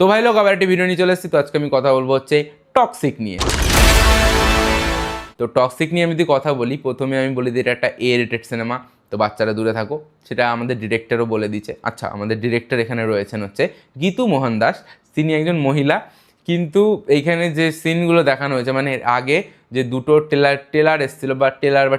তো ভাই লোক আবার একটি ভিডিও নিয়ে চলে এসেছি। তো আজকে আমি কথা বলবো হচ্ছে টক্সিক নিয়ে। তো টক্সিক নিয়ে আমি যদি কথা বলি, প্রথমে আমি বলি যে এটা একটা এ রেটেড সিনেমা, তো বাচ্চারা দূরে থাকো, সেটা আমাদের ডিরেক্টরও বলে দিচ্ছে। আচ্ছা, আমাদের ডিরেক্টর এখানে রয়েছেন হচ্ছে গীতু মোহন দাস, তিনি একজন মহিলা। কিন্তু এইখানে যে সিনগুলো দেখানো হয়েছে, মানে এর আগে যে দুটো টেলার এসেছিলো বা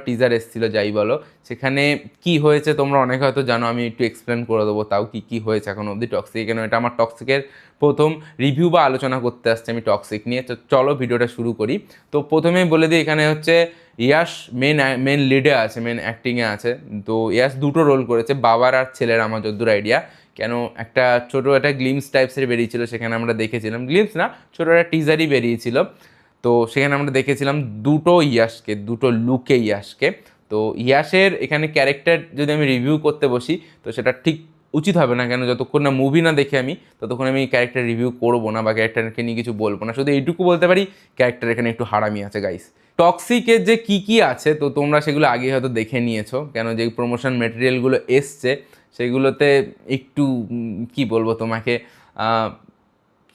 টিজার এসেছিলো যাই বলো, সেখানে কি হয়েছে তোমরা অনেকে হয়তো জানো, আমি একটু এক্সপ্লেন করে দেবো তাও কি হয়েছে এখন অবধি টক্সিক। কেন এটা আমার টক্সিকের প্রথম রিভিউ বা আলোচনা করতে আসছে আমি টক্সিক নিয়ে। তো চলো ভিডিওটা শুরু করি। তো প্রথমেই বলে দিই, এখানে হচ্ছে ইয়াশ মেন লিডে আছে, মেন অ্যাক্টিংয়ে আছে। তো ইয়াশ দুটো রোল করেছে, বাবার আর ছেলের, আমার যদ্দূর আইডিয়া। কেন একটা ছোটো একটা গ্লিমস টাইপসের বেরিয়েছিল, সেখানে আমরা দেখেছিলাম, গ্লিমস না ছোটো একটা টিজারই বেরিয়েছিল। তো সেখানে আমরা দেখেছিলাম দুটো লুকে ইয়াশকে। তো ইয়াশের এখানে ক্যারেক্টার যদি আমি রিভিউ করতে বসি, তো সেটা ঠিক উচিত হবে না। কেন যতক্ষণ না মুভি না দেখে আমি, ততক্ষণ আমি ক্যারেক্টার রিভিউ করবো না বা ক্যারেক্টারকে নিয়ে কিছু বলবো না। শুধু এইটুকু বলতে পারি, ক্যারেক্টার এখানে একটু হারামি আছে গাইস। টক্সিকের যে কী আছে, তো তোমরা সেগুলো আগে হয়তো দেখে নিয়েছো। কেন যে প্রমোশন মেটেরিয়ালগুলো এসছে, সেগুলোতে একটু কি বলবো তোমাকে,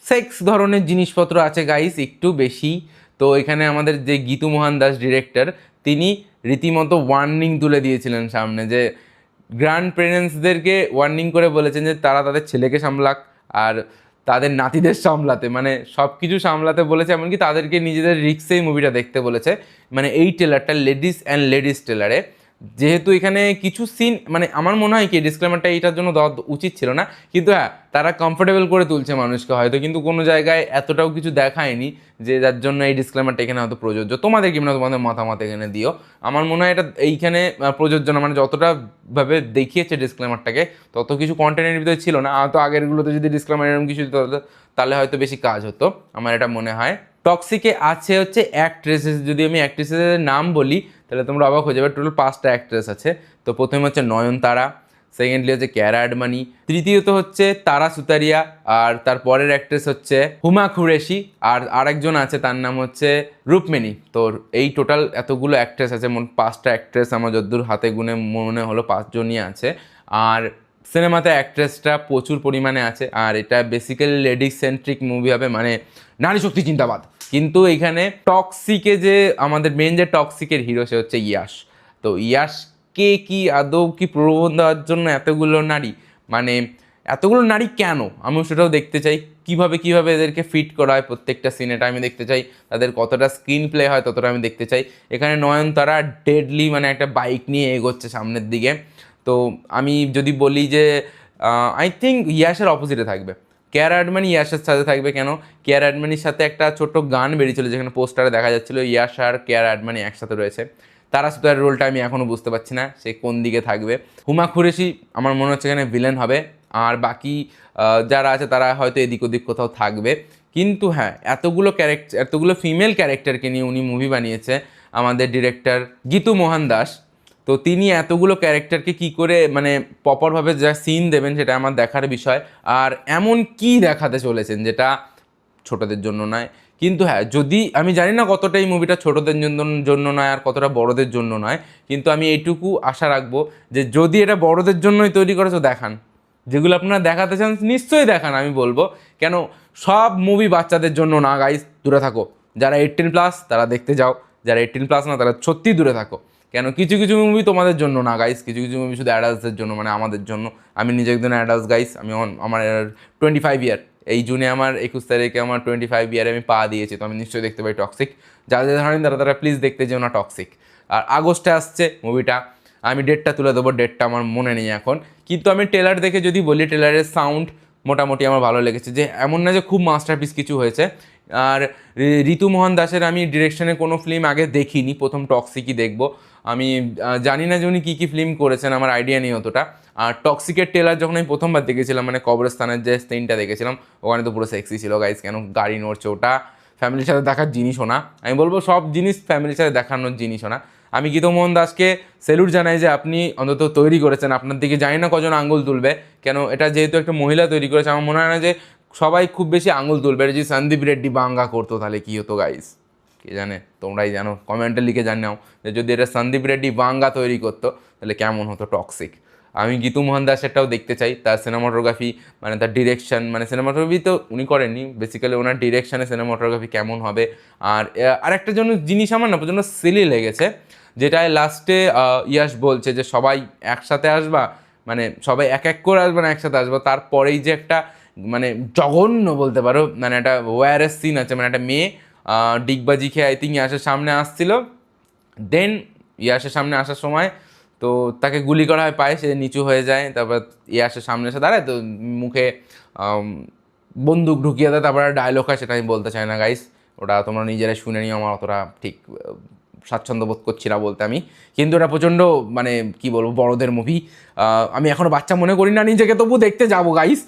সেক্স ধরনের জিনিসপত্র আছে গাইস, একটু বেশি। তো এখানে আমাদের যে গীতু মোহন দাস ডিরেক্টর, তিনি রীতিমতো ওয়ার্নিং তুলে দিয়েছিলেন সামনে, যে গ্র্যান্ড পেরেন্টসদেরকে ওয়ার্নিং করে বলেছেন যে তারা তাদের ছেলেকে সামলাক আর তাদের নাতিদের সামলাতে, মানে সব কিছু সামলাতে বলেছে। এমনকি তাদেরকে নিজেদের রিক্সেই মুভিটা দেখতে বলেছে। মানে এই ট্রেলারটা লেডিস ট্রেলারে, যেহেতু এখানে কিছু সিন, মানে আমার মনে হয় কি ডিসক্লেমারটা এইটার জন্য দেওয়া উচিত ছিল না, কিন্তু হ্যাঁ তারা কমফোর্টেবল করে তুলছে মানুষকে হয়তো, কিন্তু কোনো জায়গায় এতটাও কিছু দেখায়নি যে যার জন্য এই ডিসক্লেমারটা এখানে হয়তো প্রযোজ্য। তোমাদের কি মনে হয়, তোমাদের মতামত এখানে দিও। আমার মনে হয় এটা এইখানে প্রযোজ্য না, মানে যতটা ভাবে দেখিয়েছে ডিসক্লেমারটাকে, তত কিছু কন্টেন্টের ভিতরে ছিল না। তো আগেরগুলোতে যদি ডিসক্লেমার এরকম কিছু দিত, তাহলে হয়তো বেশি কাজ হতো, আমার এটা মনে হয়। টক্সিকে আছে হচ্ছে অ্যাক্ট্রেসেস, যদি আমি অ্যাক্ট্রেসের নাম বলি তাহলে তোমরা অবাক হয়ে যাবে। টোটাল 5টা অ্যাক্ট্রেস আছে। তো প্রথমে হচ্ছে নয়নতারা, সেকেন্ডলি হচ্ছে কিয়ারা আডবাণী, তৃতীয়ত হচ্ছে তারা সুতারিয়া, আর তার পরের অ্যাক্ট্রেস হচ্ছে হুমা কুরেশি, আর আরেকজন আছে তার নাম হচ্ছে রূপমেনি। তো এই টোটাল এতগুলো অ্যাক্ট্রেস আছে, মোট 5টা অ্যাক্ট্রেস আমার যদ্দূর হাতে গুনে মনে হলো 5 জনই আছে। আর সিনেমাতে অ্যাক্ট্রেসটা প্রচুর পরিমাণে আছে। আর এটা বেসিক্যালি লেডিস সেন্ট্রিক মুভি হবে, মানে নারী শক্তি চিন্তাবাদ। কিন্তু এখানে টক্সিকে যে আমাদের মেন যে টক্সিকের হিরো, সে হচ্ছে ইয়াশ। তো ইয়াশকে কি আদৌ কি প্রলোভন দেওয়ার জন্য এতগুলো নারী, মানে এতগুলো নারী কেন, আমিও সেটাও দেখতে চাই। কিভাবে এদেরকে ফিট করা হয় প্রত্যেকটা সিনেটা আমি দেখতে চাই। তাদের কতটা স্ক্রিন প্লে হয় ততটা আমি দেখতে চাই। এখানে নয়নতারা ডেডলি, মানে একটা বাইক নিয়ে এগোচ্ছে সামনের দিকে। তো আমি যদি বলি যে আই থিঙ্ক ইয়াশের অপোজিটে থাকবে, কিয়ারা আডবাণী ইয়াশের সাথে থাকবে। কেন, কিয়ারা আডবাণীর সাথে একটা ছোট্ট গান বেরিয়েছিল, যেখানে পোস্টারে দেখা যাচ্ছিল ইয়াশ আর কিয়ারা আডবাণী একসাথে রয়েছে। তারা সুতার রোলটা আমি এখনও বুঝতে পারছি না সে কোন দিকে থাকবে। হুমা কুরেশি আমার মনে হচ্ছে এখানে ভিলেন হবে। আর বাকি যারা আছে তারা হয়তো এদিক ওদিক কোথাও থাকবে। কিন্তু হ্যাঁ, এতগুলো ফিমেল ক্যারেক্টারকে নিয়ে উনি মুভি বানিয়েছে আমাদের ডিরেক্টর গীতু মোহন দাস। তো তিনি এতগুলো ক্যারেক্টারকে কি করে মানে প্রপারভাবে যা সিন দেবেন, সেটা আমার দেখার বিষয়। আর এমন কি দেখাতে চলেছেন যেটা ছোটদের জন্য নয়। কিন্তু হ্যাঁ, যদি আমি জানি না কতটা এই মুভিটা ছোটদের জন্য নয় আর কতটা বড়দের জন্য নয়, কিন্তু আমি এইটুকু আশা রাখবো যে যদি এটা বড়দের জন্যই তৈরি করে তো দেখান, যেগুলো আপনারা দেখাতে চান নিশ্চয়ই দেখান। আমি বলবো, কেন সব মুভি বাচ্চাদের জন্য না গাইস, দূরে থাকো। যারা 18+ তারা দেখতে যাও, যারা 18+ না তারা সত্যিই দূরে থাকো। কেন কিছু মুভি তোমাদের জন্য না গাইস, কিছু মুভি শুধু অ্যাডাল্টসদের জন্য, মানে আমাদের জন্য। আমি নিজে একজন অ্যাডাল্টস গাইস, আমি আমার 25 ইয়ার, এই জুনে আমার 21 তারিখে আমার 25 ইয়ারে আমি পা দিয়েছি। তো আমি নিশ্চয়ই দেখতে পাই টক্সিক। যাদের ধরেন তারা প্লিজ দেখতে যেও না টক্সিক। আর আগস্টে আসছে মুভিটা, আমি ডেটটা তুলে দেবো, ডেটটা আমার মনে নেই এখন। কিন্তু আমি ট্রেলার দেখে যদি বলি, ট্রেলারের সাউন্ড মোটামুটি আমার ভালো লেগেছে, যে এমন না যে খুব মাস্টারপিস কিছু হয়েছে। আর ঋতু মোহন দাসের আমি ডিরেকশনে কোনো ফিল্ম আগে দেখিনি, প্রথম টক্সিকই দেখবো। আমি জানি না যে উনি কী ফিল্ম করেছেন, আমার আইডিয়া নেই অতটা। আর টক্সিকের ট্রেলার যখন আমি প্রথমবার দেখেছিলাম, মানে কবরস্থানের যে সিনটা দেখেছিলাম, ওখানে তো পুরো সেক্সি ছিল গাইস। কেন গাড়ি নড়ছে, ওটা ফ্যামিলির সাথে দেখার জিনিসও না। আমি বলবো সব জিনিস ফ্যামিলির সাথে দেখানোর জিনিসও না। আমি গীতু মোহন দাসকে স্যালুট জানাই যে আপনি অন্তত তৈরি করেছেন। আপনার দিকে জানি না কজন আঙুল তুলবে, কেন এটা যেহেতু একটা মহিলা তৈরি করেছে, আমার মনে হয় না যে সবাই খুব বেশি আঙুল তুলবে। এটা যদি সন্দীপ রেড্ডি বাঙ্গা করতো তাহলে কী হতো গাইস, কে জানে, তোমরাই জানো, কমেন্টে লিখে জানাও যে যদি এটা সন্দীপ রেড্ডি বাঙ্গা তৈরি করতো তাহলে কেমন হতো টক্সিক। আমি গীতু মোহন দাসেরটাও দেখতে চাই, তার সিনেমাটোগ্রাফি মানে তার ডিরেকশন, মানে সিনেমাটোগ্রাফি তো উনি করেননি, বেসিক্যালি ওনার ডিরেকশানে সিনেমাটোগ্রাফি কেমন হবে। আর আরেকটা জন্য জিনিস আমার না প্রচণ্ড সিলি লেগেছে, যেটায় লাস্টে ইয়াশ বলছে যে সবাই একসাথে আসবা, মানে সবাই এক এক করে আসবে না, একসাথে আসবো। তারপরেই যে একটা মানে জঘন্য বলতে পারো, মানে একটা ওয়ারেস সিন আছে, মানে একটা মেয়ে ডিগবাজি খেয়ে আই থিঙ্ক ইয়াসের সামনে আসছিল, দেন ইয়াসের সামনে আসার সময় তো তাকে গুলি করা হয় পায়ে, সে নিচু হয়ে যায়, তারপর ইয়াসের সামনে এসে দাঁড়ায়, তো মুখে বন্দুক ঢুকিয়ে দেয়, তারপরে ডায়লগ হয়, সেটা আমি বলতে চাই না গাইস, ওটা তোমরা নিজেরাই শুনে নিও, আমার অতটা ঠিক স্বাচ্ছন্দ্য বোধ করছি না বলতে আমি, কিন্তু ওটা প্রচণ্ড মানে কি বলবো বড়দের মুভি, আমি এখনও বাচ্চা মনে করি না নিজেকে, তবু দেখতে যাবো গাইস।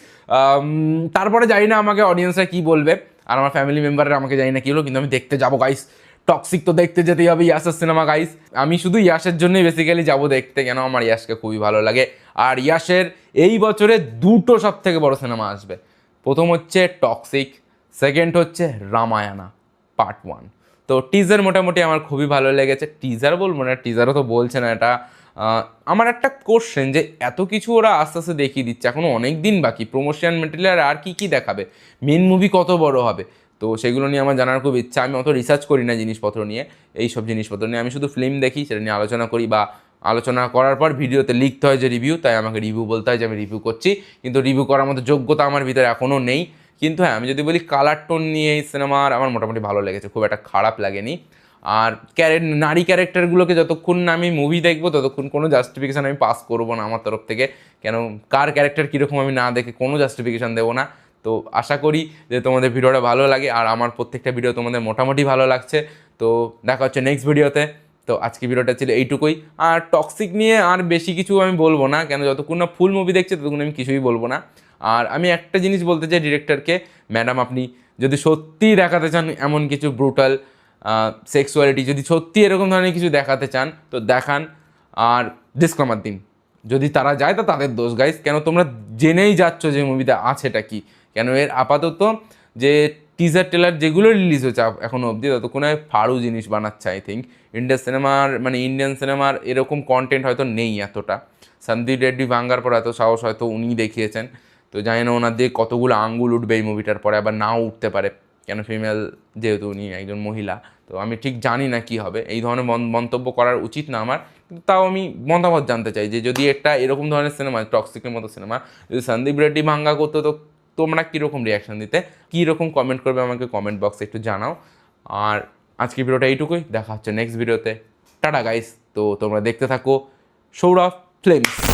তারপরে জানি না আমাকে অডিয়েন্সরা কী বলবে, আর আমার ফ্যামিলি মেম্বাররা আমাকে জানি না কী হলো, কিন্তু আমি দেখতে যাবো গাইস। টক্সিক তো দেখতে যেতেই হবে, ইয়াসের সিনেমা গাইস, আমি শুধু ইয়াসের জন্যই বেসিক্যালি যাবো দেখতে, কেন আমার ইয়াসকে খুবই ভালো লাগে। আর ইয়াসের এই বছরে দুটো সব থেকে বড় সিনেমা আসবে, প্রথম হচ্ছে টক্সিক, সেকেন্ড হচ্ছে রামায়ণা পার্ট 1। তো টিজার মোটামুটি আমার খুবই ভালো লেগেছে, টিজার বলবো না, টিজারও তো বলছে না এটা। আমার একটা কোশ্চেন যে এত কিছু ওরা আস্তে আস্তে দেখিয়ে দিচ্ছে, এখনও অনেক দিন বাকি, প্রমোশন মেটেরিয়াল আর কি কি দেখাবে, মেন মুভি কত বড় হবে, তো সেগুলো নিয়ে আমার জানার খুব ইচ্ছা। আমি অত রিসার্চ করি না জিনিসপত্র নিয়ে, এই সব জিনিসপত্র নিয়ে আমি শুধু ফিল্ম দেখি, সেটা নিয়ে আলোচনা করি, বা আলোচনা করার পর ভিডিওতে লিখতে হয় যে রিভিউ, তাই আমাকে রিভিউ বলতে হয় যে আমি রিভিউ করছি, কিন্তু রিভিউ করার মতো যোগ্যতা আমার ভিতরে এখনও নেই। কিন্তু হ্যাঁ, আমি যদি বলি কালার টোন নিয়ে এই সিনেমার আমার মোটামুটি ভালো লেগেছে, খুব একটা খারাপ লাগেনি। আর নারী ক্যারেক্টারগুলোকে যতক্ষণ না আমি মুভি দেখবো ততক্ষণ কোনো জাস্টিফিকেশান আমি পাস করবো না আমার তরফ থেকে, কেন কার ক্যারেক্টার কীরকম আমি না দেখে কোনো জাস্টিফিকেশান দেবো না। তো আশা করি যে তোমাদের ভিডিওটা ভালো লাগে, আর আমার প্রত্যেকটা ভিডিও তোমাদের মোটামুটি ভালো লাগছে। তো দেখা হচ্ছে নেক্সট ভিডিওতে। তো আজকে ভিডিওটা ছিল এইটুকুই, আর টক্সিক নিয়ে আর বেশি কিছু আমি বলবো না, কেন যতক্ষণ না ফুল মুভি দেখছি ততক্ষণ আমি কিছুই বলবো না। আর আমি একটা জিনিস বলতে চাই ডিরেক্টরকে, ম্যাডাম আপনি যদি সত্যিই দেখাতে চান এমন কিছু ব্রুটাল সেক্সুয়ালিটি, যদি সত্যি এরকম ধরনের কিছু দেখাতে চান তো দেখান, আর ডিসক্লেমার দিন, যদি তারা যায় তো তাদের দোষ গাইস, কেন তোমরা জেনেই যাচ্ছ যে মুভিতে আছেটা কি, কেন এর আপাতত যে টিজার টেলার যেগুলো রিলিজ হয়েছে এখনও অবধি ততক্ষণে ফাড়ু জিনিস বানাচ্ছে আই থিঙ্ক। ইন্ডিয়ান সিনেমার এরকম কন্টেন্ট হয়তো নেই এতটা, সন্দীপ রেড্ডি ভাঙ্গার পর এত সাহস হয়তো উনিই দেখিয়েছেন, তো জানি না ওনার দিয়ে কতগুলো আঙ্গুল উঠবে এই মুভিটার পরে, আবার নাও উঠতে পারে, কেন ফিমেল যেহেতু উনি একজন মহিলা, তো আমি ঠিক জানি না কি হবে, এই ধরনের মন্তব্য করার উচিত না আমার, কিন্তু তাও আমি মতামত জানতে চাই যে যদি একটা এরকম ধরনের সিনেমা, টক্সিকের মতো সিনেমা যদি সন্দীপ রেড্ডি ভাঙ্গা করতো, তো তোমরা কীরকম রিয়াকশান দিতে, কীরকম কমেন্ট করবে আমাকে কমেন্ট বক্সে একটু জানাও। আর আজকে ভিডিওটা এইটুকুই, দেখা হচ্ছে নেক্সট ভিডিওতে, টাটা গাইস। তো তোমরা দেখতে থাকো সৌরভ ফিল্মস।